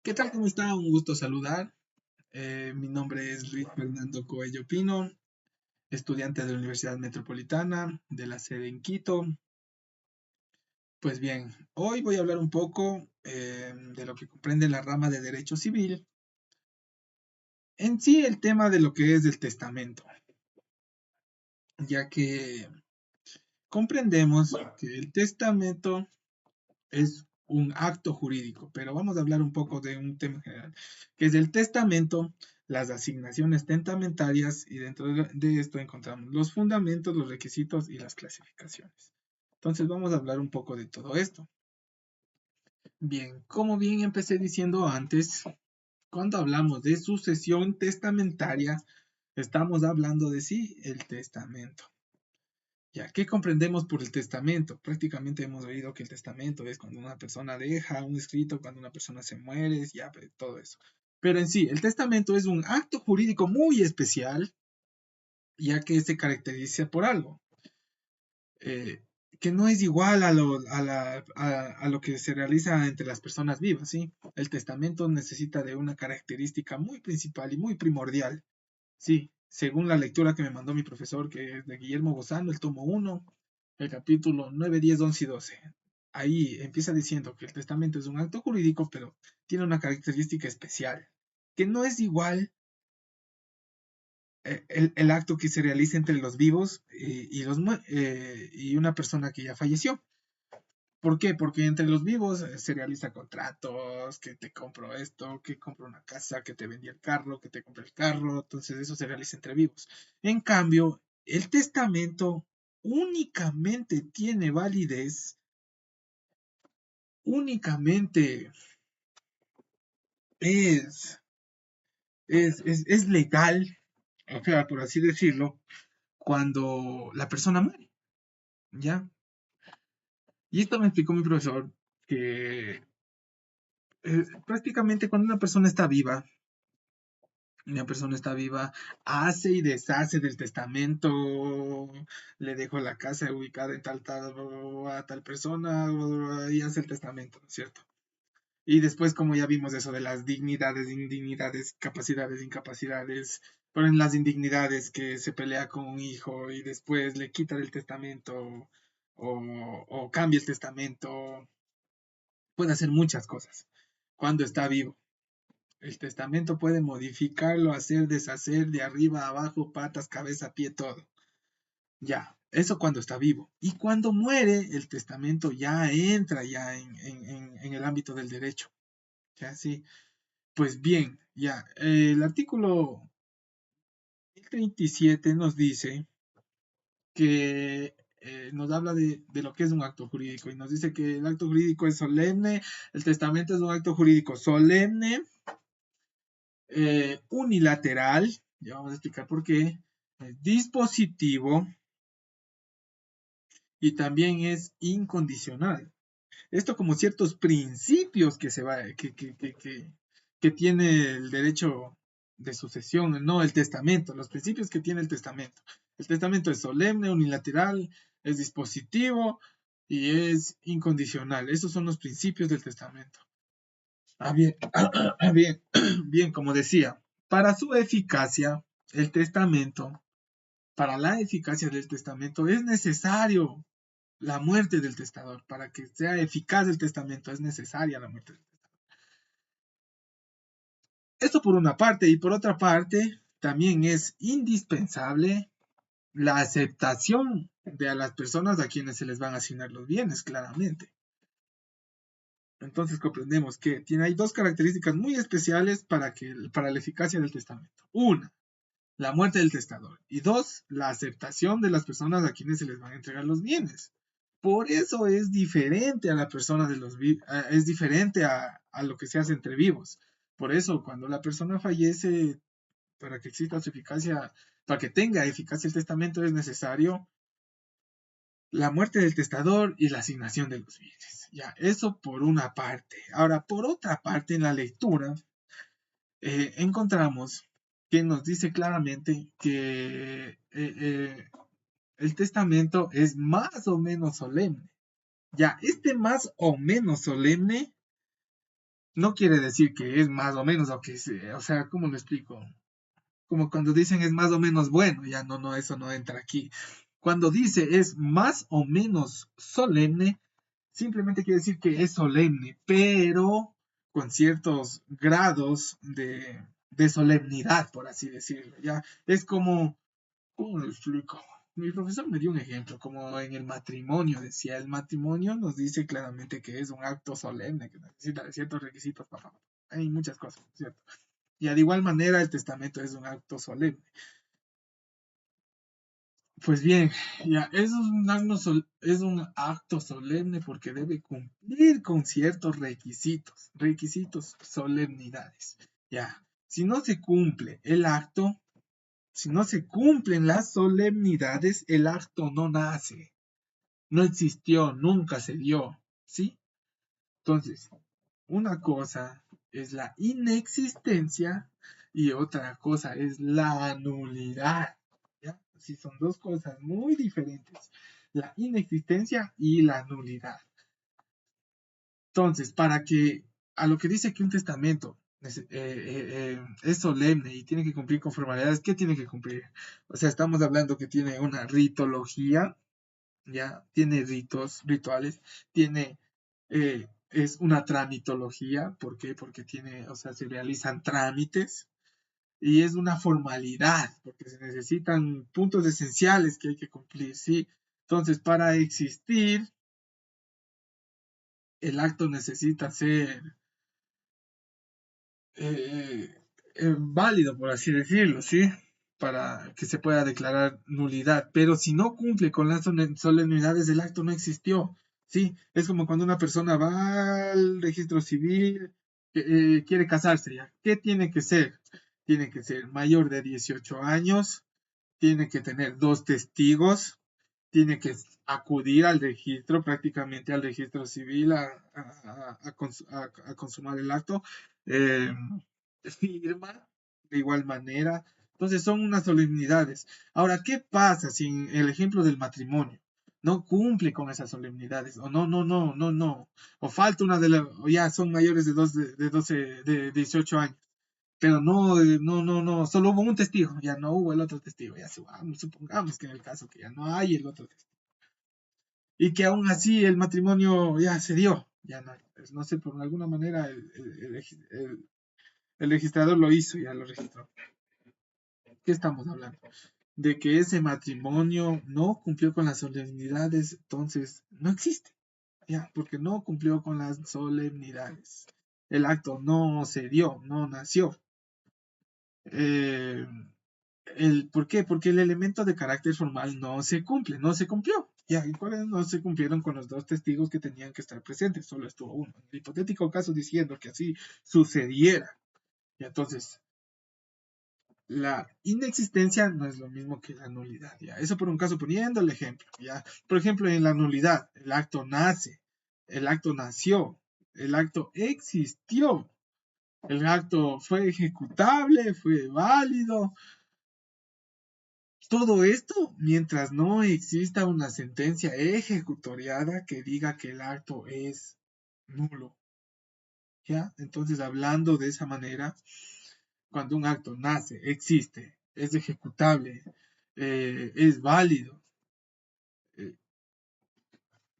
¿Qué tal? ¿Cómo está? Un gusto saludar. Mi nombre es Luis Fernando Coello Pino, estudiante de la Universidad Metropolitana de la sede en Quito. Pues bien, hoy voy a hablar un poco de lo que comprende la rama de Derecho Civil. En sí, el tema de lo que es el testamento, ya que comprendemos que el testamento es un acto jurídico, pero vamos a hablar un poco de un tema general, que es el testamento, las asignaciones testamentarias y dentro de esto encontramos los fundamentos, los requisitos y las clasificaciones. Entonces vamos a hablar un poco de todo esto. Bien, como bien empecé diciendo antes, cuando hablamos de sucesión testamentaria, estamos hablando de sí, el testamento. Ya, ¿qué comprendemos por el testamento? Prácticamente hemos oído que el testamento es cuando una persona deja un escrito, cuando una persona se muere, ya, todo eso. Pero en sí, el testamento es un acto jurídico muy especial, ya que se caracteriza por algo, eh, que no es igual a lo que se realiza entre las personas vivas, ¿sí? El testamento necesita de una característica muy principal y muy primordial, sí, según la lectura que me mandó mi profesor, que es de Guillermo Bozano, el tomo uno, el capítulo 9, 10, 11 y 12. Ahí empieza diciendo que el testamento es un acto jurídico, pero tiene una característica especial, que no es igual el acto que se realiza entre los vivos y una persona que ya falleció. ¿Por qué? Porque entre los vivos se realiza contratos, que te compro esto, que compro una casa, que te vendí el carro, que te compré el carro, entonces eso se realiza entre vivos. En cambio, el testamento únicamente tiene validez, únicamente es, es legal, o sea, por así decirlo, cuando la persona muere, ¿ya? Y esto me explicó mi profesor que prácticamente cuando una persona está viva, hace y deshace del testamento, le dejo la casa ubicada en a tal persona, y hace el testamento, ¿no es cierto? Y después, como ya vimos eso de las dignidades, indignidades, capacidades, incapacidades, ponen las indignidades que se pelea con un hijo y después le quita el testamento o cambia el testamento, puede hacer muchas cosas cuando está vivo. El testamento puede modificarlo, hacer, deshacer, de arriba a abajo, patas, cabeza, pie, todo. Ya, eso cuando está vivo. Y cuando muere, el testamento ya entra ya en el ámbito del derecho. Ya, sí. Pues bien, ya, el artículo 1037 nos dice que nos habla de lo que es un acto jurídico y nos dice que el acto jurídico es solemne, el testamento es un acto jurídico solemne, unilateral, ya vamos a explicar por qué, dispositivo y también es incondicional. Esto como ciertos principios que tiene el derecho de sucesión, no el testamento, los principios que tiene el testamento. El testamento es solemne, unilateral, es dispositivo y es incondicional. Esos son los principios del testamento. Bien, bien, bien, como decía, para su eficacia, el testamento, para la eficacia del testamento es necesario la muerte del testador. Para que sea eficaz el testamento es necesaria la muerte del testador. Esto por una parte, y por otra parte, también es indispensable la aceptación de a las personas a quienes se les van a asignar los bienes, claramente. Entonces comprendemos que hay dos características muy especiales para la eficacia del testamento. Una, la muerte del testador. Y dos, la aceptación de las personas a quienes se les van a entregar los bienes. Por eso es diferente a la persona de los es diferente a lo que se hace entre vivos. Por eso, cuando la persona fallece, para que exista su eficacia, para que tenga eficacia el testamento, es necesario la muerte del testador y la asignación de los bienes. Ya, eso por una parte. Ahora, por otra parte, en la lectura, encontramos que nos dice claramente que el testamento es más o menos solemne. Ya, este más o menos solemne no quiere decir que es más o menos, o sea, ¿cómo lo explico? Como cuando dicen es más o menos bueno, ya no, no, eso no entra aquí. Cuando dice es más o menos solemne, simplemente quiere decir que es solemne, pero con ciertos grados de solemnidad, por así decirlo. Ya es como, ¿cómo lo explico? Mi profesor me dio un ejemplo, como en el matrimonio, decía, el matrimonio nos dice claramente que es un acto solemne, que necesita de ciertos requisitos, hay muchas cosas, ¿cierto? Y de igual manera el testamento es un acto solemne. Pues bien, ya, es un acto solemne porque debe cumplir con ciertos requisitos, solemnidades. Ya, si no se cumple el acto, si no se cumplen las solemnidades, el acto no nace, no existió, nunca se dio, ¿sí? Entonces, una cosa es la inexistencia y otra cosa es la nulidad. ¿Ya? Sí, son dos cosas muy diferentes. La inexistencia y la nulidad. Entonces, para que a lo que dice que un testamento es solemne y tiene que cumplir con formalidades, ¿qué tiene que cumplir? O sea, estamos hablando que tiene una ritología, ya tiene rituales, tiene, es una tramitología, ¿por qué? Porque tiene, o sea, se realizan trámites y es una formalidad, porque se necesitan puntos esenciales que hay que cumplir, ¿sí? Entonces, para existir, el acto necesita ser eh, válido, por así decirlo, ¿sí? Para que se pueda declarar nulidad. Pero si no cumple con las solemnidades, el acto no existió, ¿sí? Es como cuando una persona va al registro civil, quiere casarse ya. ¿Qué tiene que ser? Tiene que ser mayor de 18 años, tiene que tener dos testigos, tiene que acudir al registro, prácticamente al registro civil, a consumar el acto, eh, firma de igual manera. Entonces son unas solemnidades. Ahora, ¿qué pasa si en el ejemplo del matrimonio no cumple con esas solemnidades? O no. O falta una o ya son mayores de 12, de 18 años. Pero no, solo hubo un testigo, ya no hubo el otro testigo, ya supongamos que en el caso que ya no hay el otro testigo. Y que aún así el matrimonio ya se dio, ya no, pues no sé, por alguna manera el registrador lo hizo, ya lo registró. ¿Qué estamos hablando? De que ese matrimonio no cumplió con las solemnidades, entonces no existe, ya, porque no cumplió con las solemnidades. El acto no se dio, no nació. Eh, ¿Por qué? Porque el elemento de carácter formal no se cumple, no se cumplió. Ya, ¿y cuáles no se cumplieron con los dos testigos que tenían que estar presentes? Solo estuvo uno. En el hipotético caso diciendo que así sucediera. Y entonces, la inexistencia no es lo mismo que la nulidad. ¿Ya? Eso por un caso poniendo el ejemplo. ¿Ya? Por ejemplo, en la nulidad, el acto nace, el acto nació, el acto existió, el acto fue ejecutable, fue válido, todo esto mientras no exista una sentencia ejecutoriada que diga que el acto es nulo. ¿Ya? Entonces, hablando de esa manera, cuando un acto nace, existe, es ejecutable, es válido, eh,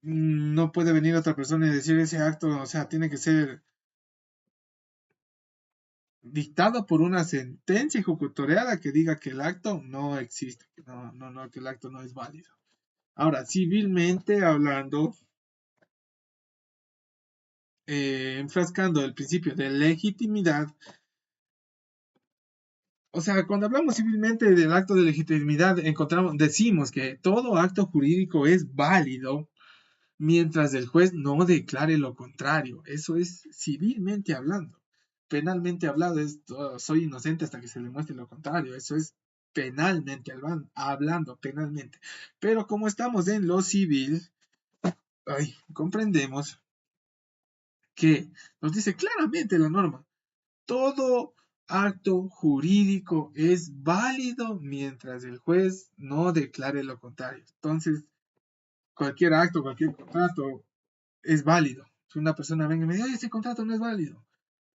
no puede venir otra persona y decir ese acto, o sea, tiene que ser dictado por una sentencia ejecutoriada que diga que el acto no existe, que el acto no es válido. Ahora, civilmente hablando, enfrascando el principio de legitimidad, o sea, cuando hablamos civilmente del acto de legitimidad, decimos que todo acto jurídico es válido mientras el juez no declare lo contrario. Eso es civilmente hablando. Penalmente hablado es soy inocente hasta que se demuestre lo contrario. Eso es penalmente hablando, penalmente. Pero como estamos en lo civil, comprendemos que nos dice claramente la norma. Todo acto jurídico es válido mientras el juez no declare lo contrario. Entonces, cualquier acto, cualquier contrato es válido. Si una persona venga y me dice, ese contrato no es válido.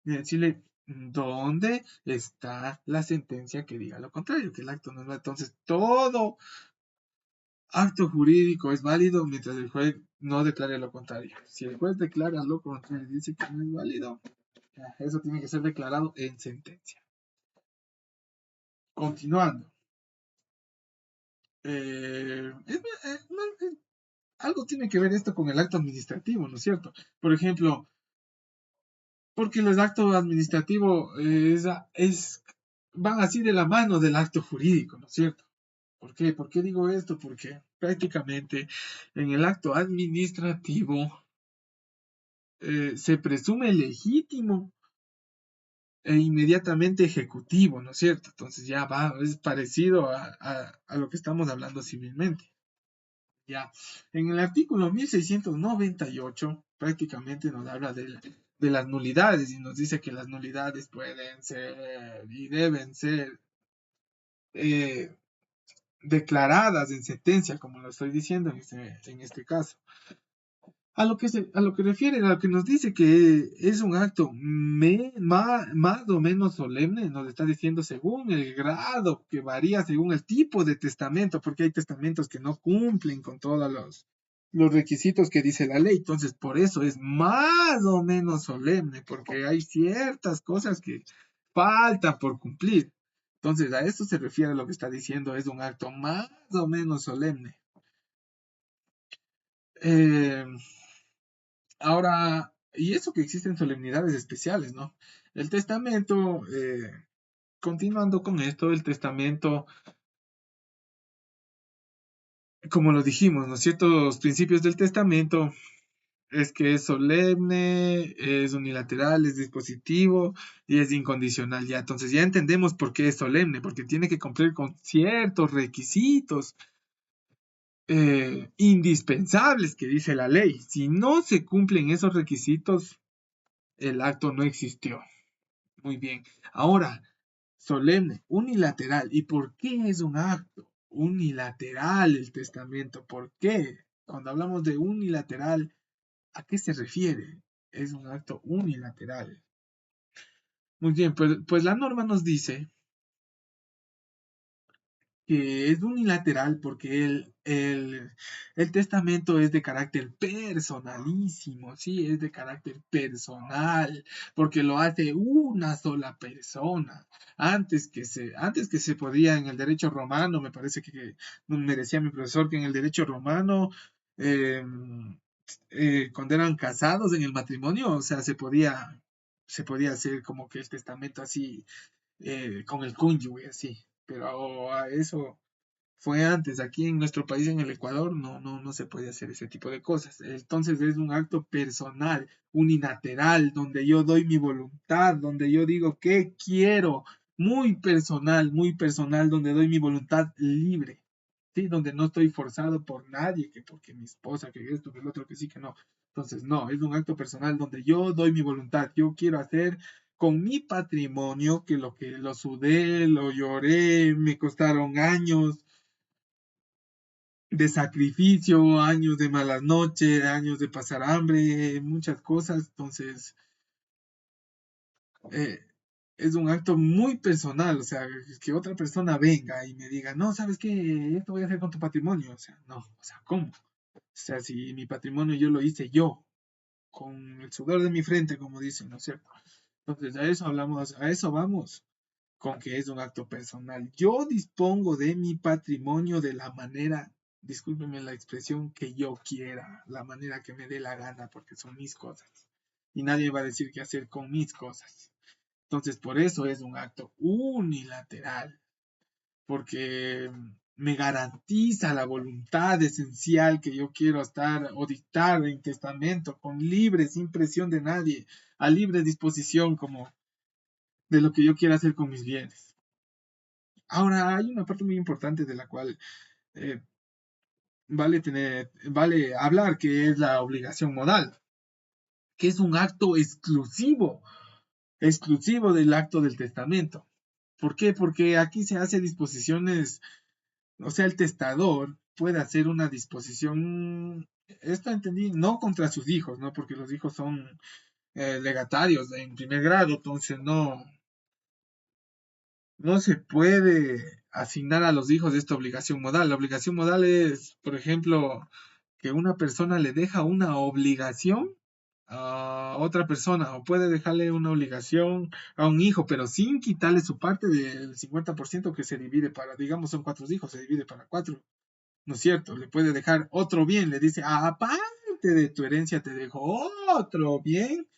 y decirle, ¿dónde está la sentencia que diga lo contrario? Que el acto no es válido. Entonces, todo acto jurídico es válido mientras el juez no declare lo contrario. Si el juez declara lo contrario y dice que no es válido, eso tiene que ser declarado en sentencia. Continuando. Algo tiene que ver esto con el acto administrativo, ¿no es cierto? Por ejemplo, porque el acto administrativo van así de la mano del acto jurídico, ¿no es cierto? ¿Por qué? ¿Por qué digo esto? Porque prácticamente en el acto administrativo se presume legítimo e inmediatamente ejecutivo, ¿no es cierto? Entonces ya va, es parecido a lo que estamos hablando civilmente. Ya, en el artículo 1698 prácticamente nos habla de las nulidades y nos dice que las nulidades pueden ser y deben ser eh, declaradas en sentencia, como lo estoy diciendo en este caso. A lo que refiere, a lo que nos dice que es un acto más o menos solemne, nos está diciendo según el grado, que varía según el tipo de testamento, porque hay testamentos que no cumplen con todos los requisitos que dice la ley. Entonces, por eso es más o menos solemne, porque hay ciertas cosas que faltan por cumplir. Entonces, a esto se refiere lo que está diciendo, es un acto más o menos solemne. Eh, Ahora, y eso que existen solemnidades especiales, ¿no? El testamento, continuando con esto, el testamento, como lo dijimos, ¿no? Ciertos principios del testamento es que es solemne, es unilateral, es dispositivo y es incondicional. Ya, entonces ya entendemos por qué es solemne, porque tiene que cumplir con ciertos requisitos indispensables que dice la ley. Si no se cumplen esos requisitos, el acto no existió. Muy bien. Ahora, solemne, unilateral. ¿Y por qué es un acto unilateral el testamento? ¿Por qué? Cuando hablamos de unilateral, ¿a qué se refiere? Es un acto unilateral. Muy bien, pues la norma nos dice que es unilateral porque el testamento es de carácter personalísimo, sí, es de carácter personal, porque lo hace una sola persona. Antes que se podía en el derecho romano, me parece que me decía mi profesor que en el derecho romano, eh, cuando eran casados en el matrimonio, o sea, se podía hacer como que el testamento así, con el cónyuge, así. Pero a eso fue antes. Aquí en nuestro país, en el Ecuador, no se puede hacer ese tipo de cosas. Entonces es un acto personal, unilateral, donde yo doy mi voluntad, donde yo digo qué quiero, muy personal, donde doy mi voluntad libre. Sí, donde no estoy forzado por nadie, que porque mi esposa, que esto, que el otro, que sí, que no. Entonces, no, es un acto personal donde yo doy mi voluntad. Yo quiero hacer con mi patrimonio, que lo sudé, lo lloré, me costaron años de sacrificio, años de malas noches, años de pasar hambre, muchas cosas. Entonces, eh, es un acto muy personal, o sea, que otra persona venga y me diga, no, ¿sabes qué? Esto voy a hacer con tu patrimonio. O sea, no, o sea, ¿cómo? O sea, si mi patrimonio yo lo hice yo, con el sudor de mi frente, como dicen, ¿no es cierto? Entonces, a eso hablamos, a eso vamos, con que es un acto personal. Yo dispongo de mi patrimonio de la manera, discúlpeme la expresión, que yo quiera, la manera que me dé la gana, porque son mis cosas. Y nadie va a decir qué hacer con mis cosas. Entonces, por eso es un acto unilateral, porque me garantiza la voluntad esencial que yo quiero estar o dictar en testamento, con libre, sin presión de nadie, a libre disposición como de lo que yo quiera hacer con mis bienes. Ahora, hay una parte muy importante de la cual eh, vale hablar, que es la obligación modal, que es un acto exclusivo del acto del testamento. ¿Por qué? Porque aquí se hace disposiciones, o sea, el testador puede hacer una disposición, esto entendí, no contra sus hijos, ¿no? Porque los hijos son legatarios en primer grado, entonces no se puede asignar a los hijos esta obligación modal. La obligación modal es, por ejemplo, que una persona le deja una obligación a otra persona, o puede dejarle una obligación a un hijo, pero sin quitarle su parte del 50% que se divide para, digamos, son 4 hijos, se divide para 4, ¿no es cierto? Le puede dejar otro bien, le dice, aparte de tu herencia te dejo otro bien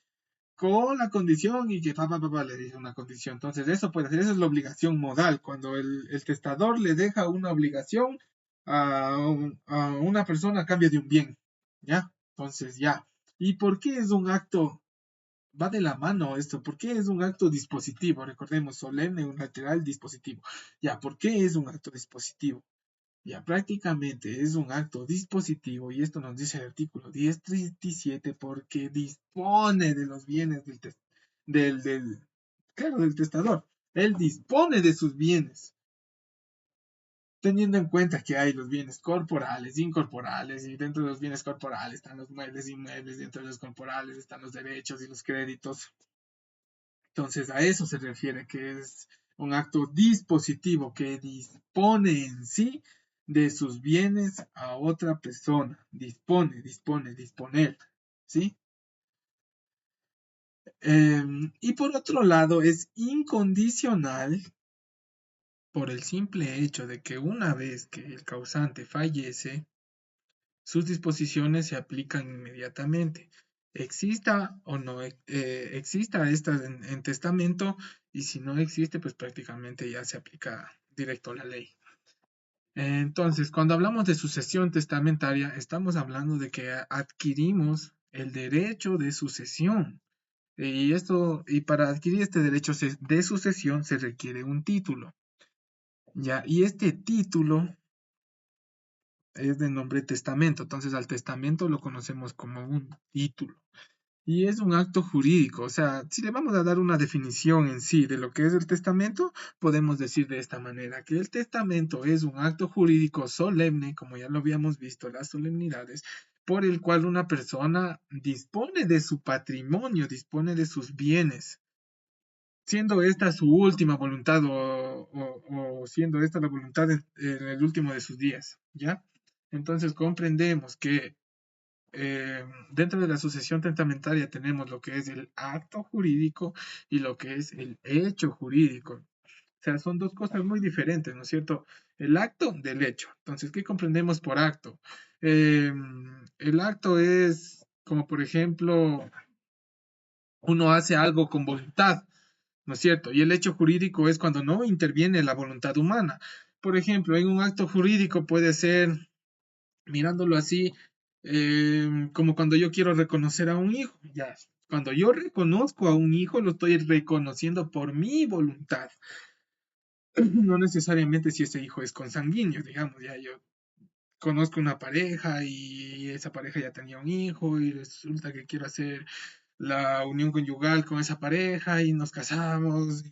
con la condición y que papá le dice una condición. Entonces, eso puede ser, eso es la obligación modal, cuando el testador le deja una obligación a una persona a cambio de un bien, ¿ya? Entonces, ya. ¿Y por qué es un acto? Va de la mano esto, ¿por qué es un acto dispositivo? Recordemos, solemne, unilateral, dispositivo. Ya, ¿por qué es un acto dispositivo? Ya prácticamente es un acto dispositivo y esto nos dice el artículo 1037 porque dispone de los bienes del, claro, del testador. Él dispone de sus bienes, teniendo en cuenta que hay los bienes corporales, incorporales, y dentro de los bienes corporales están los muebles, inmuebles, dentro de los corporales están los derechos y los créditos. Entonces a eso se refiere, que es un acto dispositivo que dispone en sí de sus bienes a otra persona. Disponer. ¿Sí? Y por otro lado, es incondicional por el simple hecho de que una vez que el causante fallece, sus disposiciones se aplican inmediatamente, exista o no exista esta en testamento, y si no existe, pues prácticamente ya se aplica directo la ley. Entonces, cuando hablamos de sucesión testamentaria, estamos hablando de que adquirimos el derecho de sucesión. Y para adquirir este derecho de sucesión se requiere un título. Ya, y este título es de nombre testamento. Entonces al testamento lo conocemos como un título. Y es un acto jurídico. O sea, si le vamos a dar una definición en sí de lo que es el testamento, podemos decir de esta manera, que el testamento es un acto jurídico solemne, como ya lo habíamos visto, las solemnidades, por el cual una persona dispone de su patrimonio, dispone de sus bienes, siendo esta su última voluntad o siendo esta la voluntad en el último de sus días, ¿ya? Entonces comprendemos que dentro de la sucesión testamentaria tenemos lo que es el acto jurídico y lo que es el hecho jurídico. O sea, son dos cosas muy diferentes, ¿no es cierto? El acto del hecho. Entonces, ¿qué comprendemos por acto? El acto es como, por ejemplo, uno hace algo con voluntad, ¿no es cierto? Y el hecho jurídico es cuando no interviene la voluntad humana. Por ejemplo, en un acto jurídico puede ser, mirándolo así, como cuando yo quiero reconocer a un hijo. Ya, cuando yo reconozco a un hijo, lo estoy reconociendo por mi voluntad. No necesariamente si ese hijo es consanguíneo, digamos, ya yo conozco una pareja y esa pareja ya tenía un hijo y resulta que quiero hacer la unión conyugal con esa pareja y nos casamos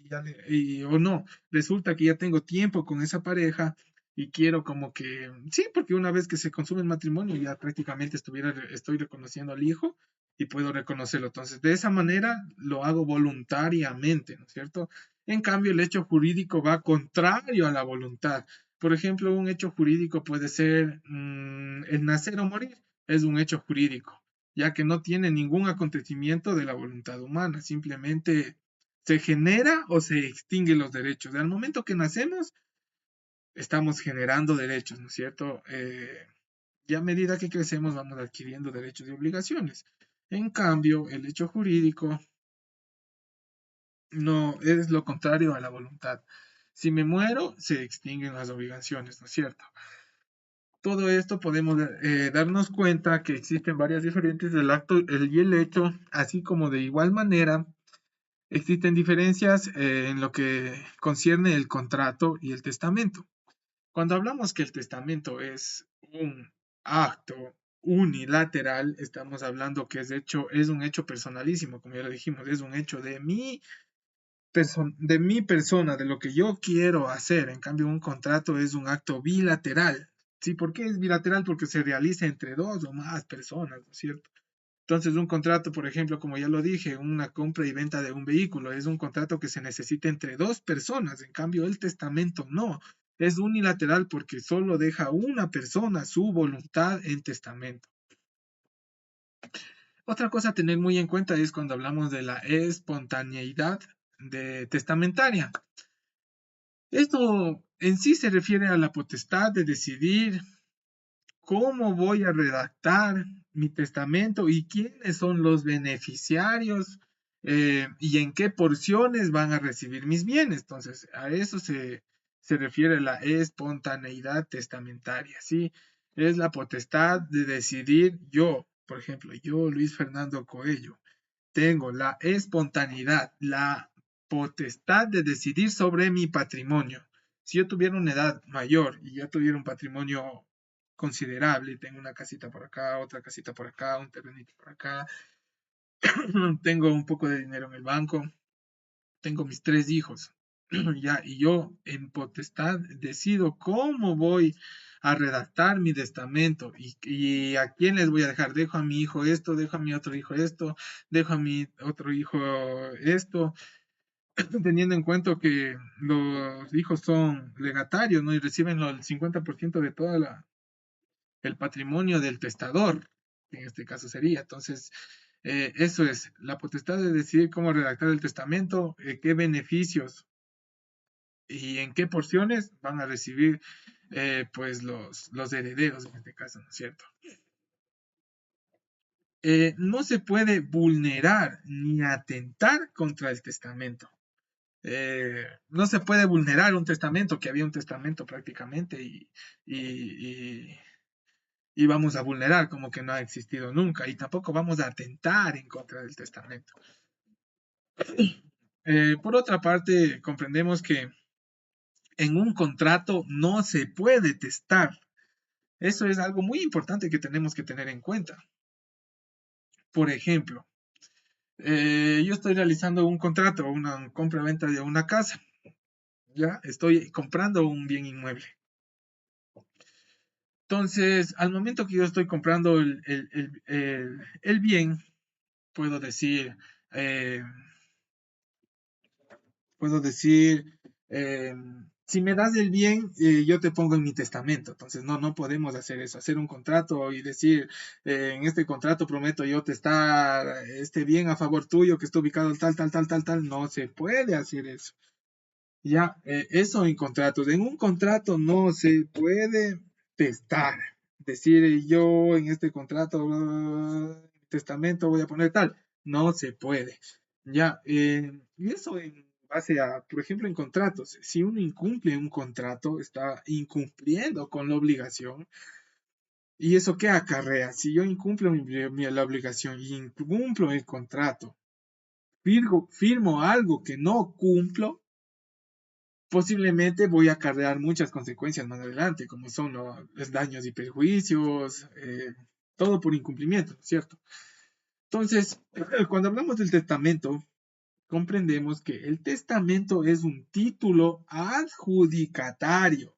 o no, resulta que ya tengo tiempo con esa pareja y quiero como que, sí, porque una vez que se consume el matrimonio ya prácticamente estoy reconociendo al hijo y puedo reconocerlo. Entonces, de esa manera lo hago voluntariamente, ¿no es cierto? En cambio, el hecho jurídico va contrario a la voluntad. Por ejemplo, un hecho jurídico puede ser el nacer o morir, es un hecho jurídico, ya que no tiene ningún acontecimiento de la voluntad humana, simplemente se genera o se extinguen los derechos. Al momento que nacemos, estamos generando derechos, ¿no es cierto? Y a medida que crecemos, vamos adquiriendo derechos y obligaciones. En cambio, el hecho jurídico no es lo contrario a la voluntad. Si me muero, se extinguen las obligaciones, ¿no es cierto? Todo esto podemos darnos cuenta que existen varias diferencias del acto y el hecho, así como de igual manera existen diferencias en lo que concierne el contrato y el testamento. Cuando hablamos que el testamento es un acto unilateral, estamos hablando que es un hecho personalísimo, como ya lo dijimos, es un hecho de mi persona, de lo que yo quiero hacer. En cambio, un contrato es un acto bilateral. ¿Sí? ¿Por qué es bilateral? Porque se realiza entre dos o más personas, ¿no es cierto? Entonces, un contrato, por ejemplo, como ya lo dije, una compra y venta de un vehículo, es un contrato que se necesita entre dos personas. En cambio, el testamento no. Es unilateral porque solo deja una persona su voluntad en testamento. Otra cosa a tener muy en cuenta es cuando hablamos de la espontaneidad testamentaria. Esto en sí se refiere a la potestad de decidir cómo voy a redactar mi testamento y quiénes son los beneficiarios y en qué porciones van a recibir mis bienes. Entonces, a eso se refiere la espontaneidad testamentaria, ¿sí? Es la potestad de decidir yo, por ejemplo, yo, Luis Fernando Coello, tengo la espontaneidad, la potestad de decidir sobre mi patrimonio. Si yo tuviera una edad mayor y ya tuviera un patrimonio considerable, tengo una casita por acá, otra casita por acá, un terrenito por acá, tengo un poco de dinero en el banco, tengo mis 3 hijos, ya, y yo en potestad decido cómo voy a redactar mi testamento y a quién les voy a dejar. Dejo a mi hijo esto, dejo a mi otro hijo esto, dejo a mi otro hijo esto, teniendo en cuenta que los hijos son legatarios, ¿no? Y reciben el 50% de todo el patrimonio del testador, que en este caso sería. Entonces, eso es la potestad de decidir cómo redactar el testamento, qué beneficios y en qué porciones van a recibir pues los herederos en este caso, ¿no es cierto? No se puede vulnerar ni atentar contra el testamento. No se puede vulnerar un testamento, que había un testamento prácticamente y, y vamos a vulnerar como que no ha existido nunca y tampoco vamos a atentar en contra del testamento. Por otra parte, comprendemos que en un contrato no se puede testar. Eso es algo muy importante que tenemos que tener en cuenta. Por ejemplo, yo estoy realizando un contrato, una compra-venta de una casa. Ya estoy comprando un bien inmueble. Entonces, al momento que yo estoy comprando el bien, puedo decir, eh, puedo decir, eh, si me das el bien, yo te pongo en mi testamento. Entonces, no podemos hacer eso, hacer un contrato y decir, en este contrato prometo yo testar este bien a favor tuyo que está ubicado tal, tal, tal, tal, tal. No se puede hacer eso. Ya, eso en contratos. En un contrato no se puede testar. Decir yo en este contrato, testamento voy a poner tal. No se puede. Ya, y eso en base a, por ejemplo, en contratos. Si uno incumple un contrato, está incumpliendo con la obligación. ¿Y eso qué acarrea? Si yo incumplo la obligación y incumplo el contrato, firmo algo que no cumplo, posiblemente voy a acarrear muchas consecuencias más adelante, como son los daños y perjuicios, todo por incumplimiento, ¿cierto? Entonces, cuando hablamos del testamento, comprendemos que el testamento es un título adjudicatario.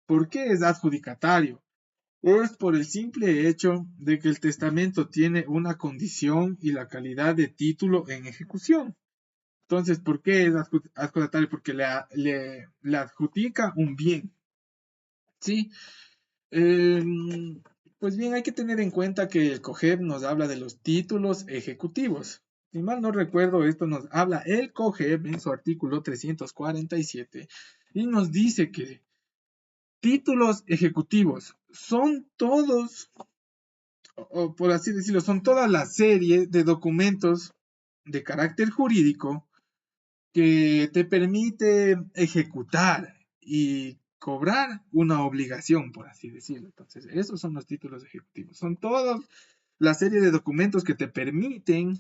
¿Por qué es adjudicatario? Es por el simple hecho de que el testamento tiene una condición y la calidad de título en ejecución. Entonces, ¿por qué es adjudicatario? Porque le adjudica un bien, ¿sí? Eh, pues bien, hay que tener en cuenta que el COGEB nos habla de los títulos ejecutivos. Si mal no recuerdo, esto nos habla el COGEB en su artículo 347 y nos dice que títulos ejecutivos son todos, o por así decirlo, son toda la serie de documentos de carácter jurídico que te permite ejecutar y cobrar una obligación, por así decirlo. Entonces, esos son los títulos ejecutivos. Son toda la serie de documentos que te permiten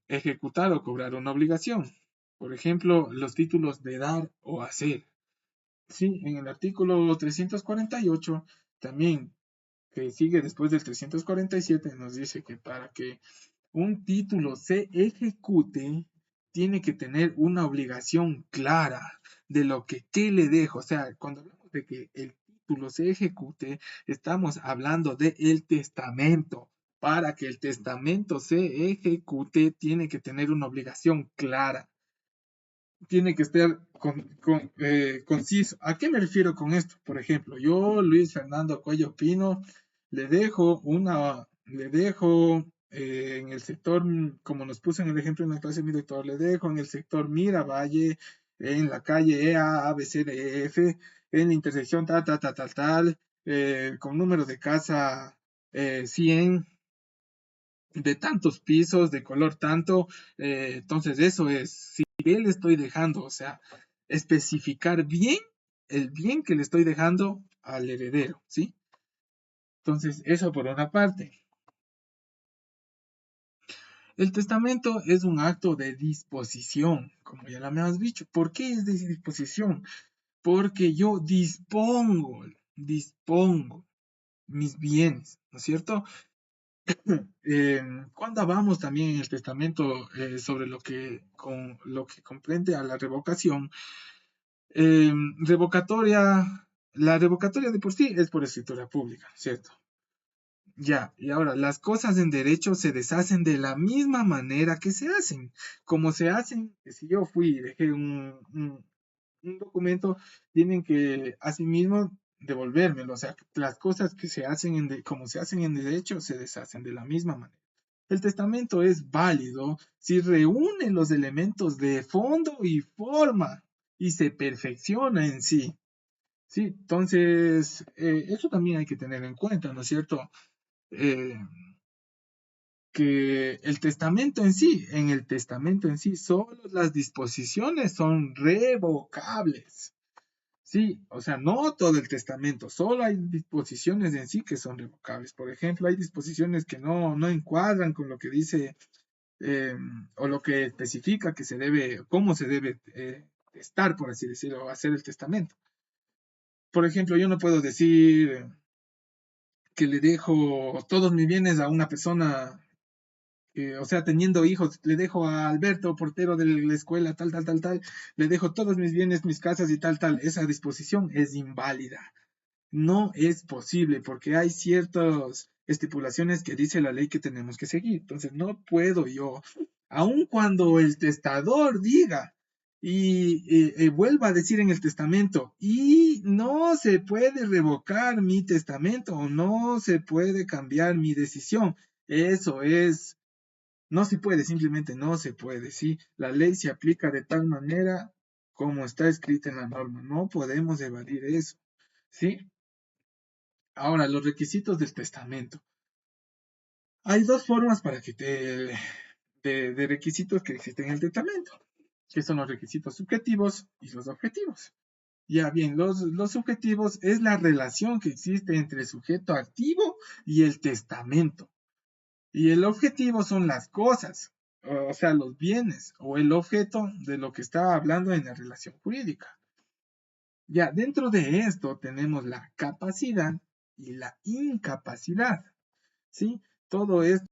ejecutar o cobrar una obligación. Por ejemplo, los títulos de dar o hacer. Sí, en el artículo 348 también, que sigue después del 347, nos dice que para que un título se ejecute, tiene que tener una obligación clara de lo que qué le dejo. O sea, cuando hablamos de que el título se ejecute, estamos hablando del testamento. para que el testamento se ejecute, tiene que tener una obligación clara, tiene que estar conciso. ¿A qué me refiero con esto? Por ejemplo, yo, Luis Fernando Cuello Pino, le dejo en el sector, como nos puso en el ejemplo en la clase mi doctor, le dejo en el sector Miravalle, en la calle EA, ABCDF, en la intersección tal, con número de casa 100, de tantos pisos, de color tanto, entonces eso es, si bien le estoy dejando, o sea, especificar bien el bien que le estoy dejando al heredero, ¿sí? Entonces, eso por una parte. El testamento es un acto de disposición, como ya lo hemos dicho. ¿Por qué es de disposición? Porque yo dispongo mis bienes, ¿no es cierto? Cuando hablamos también en el testamento sobre lo que comprende a la revocación, eh, revocatoria, la revocatoria de por sí es por escritura pública, ¿cierto? Ya, y ahora, las cosas en derecho se deshacen de la misma manera que se hacen. Como se hacen, si yo fui y dejé un documento, tienen que asimismo devolvérmelo. O sea, las cosas que se hacen como se hacen en derecho se deshacen de la misma manera. El testamento es válido si reúne los elementos de fondo y forma y se perfecciona en sí. Sí, entonces, eso también hay que tener en cuenta, ¿no es cierto? Eh, que en el testamento en sí, solo las disposiciones son revocables. Sí, o sea, no todo el testamento, solo hay disposiciones en sí que son revocables. Por ejemplo, hay disposiciones que no encuadran con lo que dice eh, o lo que especifica que se debe, cómo se debe estar, por así decirlo, hacer el testamento. Por ejemplo, yo no puedo decir que le dejo todos mis bienes a una persona, o sea, teniendo hijos, le dejo a Alberto, portero de la escuela, tal, le dejo todos mis bienes, mis casas y tal. Esa disposición es inválida. No es posible porque hay ciertas estipulaciones que dice la ley que tenemos que seguir. Entonces no puedo yo, aun cuando el testador diga y vuelva a decir en el testamento, y no se puede revocar mi testamento o no se puede cambiar mi decisión. Eso es, no se puede, simplemente no se puede, ¿sí? La ley se aplica de tal manera como está escrita en la norma. No podemos evadir eso, ¿sí? Ahora, los requisitos del testamento. Hay dos formas de requisitos que existen en el testamento, que son los requisitos subjetivos y los objetivos. Ya bien, los subjetivos es la relación que existe entre el sujeto activo y el testamento. Y el objetivo son las cosas, o sea, los bienes o el objeto de lo que estaba hablando en la relación jurídica. Ya, dentro de esto tenemos la capacidad y la incapacidad, ¿sí? Todo esto